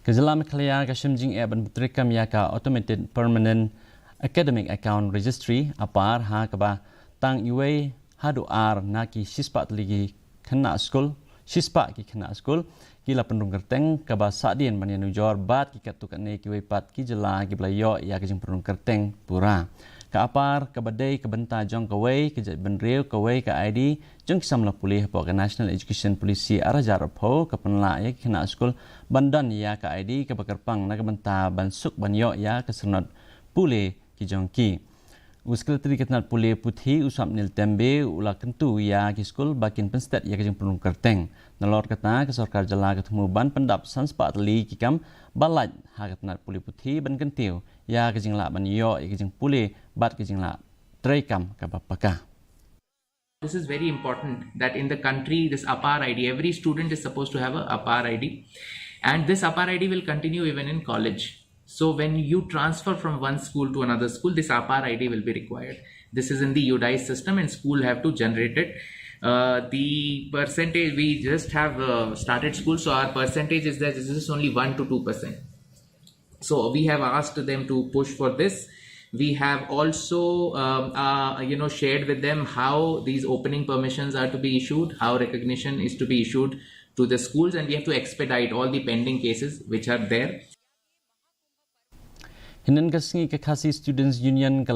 Kejala Meghalaya Jingpyntreikam yaka automated permanent academic account registry Apaar ha kaba tang iwe haduar naki sispa ligi kena school sispa ki kena school kila pendung kerteng kaba Sahdien bani nujor bat ki katukan ne ki pat ki jela ki blayo ya ke pendung kerteng pura ka Apaar ka badai ka benta jong ka wei ke benreu ka wei ka ID jong kisamla pulih po ka National Education Policy arajar pho ka penla ya ki kena school bandan ya ka ID ka bakarpang na ka benta bansuk banyo ya ka senot pulih ki jong ki Uskil tadi ketnat pulih putih usap nil tembe ula kentu ya ki skul bakin penstet ya kejeng penung kerteng. Nalor kata ke sorkar jala ketemu ban pendap sanspa atli kikam balat ha ketnat pulih putih ban kentiu ya kejeng la ban yo ya kejeng pulih bat kejeng la treikam ka bapaka. This is very important that in the country this Apaar ID, every student is supposed to have a Apaar ID, and this Apaar ID will continue even in college. So when you transfer from one school to another school, this Apaar ID will be required. This is in the UDI system and school have to generate it. The percentage, we just have started school, so our percentage is that this is only 1 to 2%. So we have asked them to push for this. We have also shared with them how these opening permissions are to be issued, how recognition is to be issued to the schools, and we have to expedite all the pending cases which are there. Hinan KHASI Students Union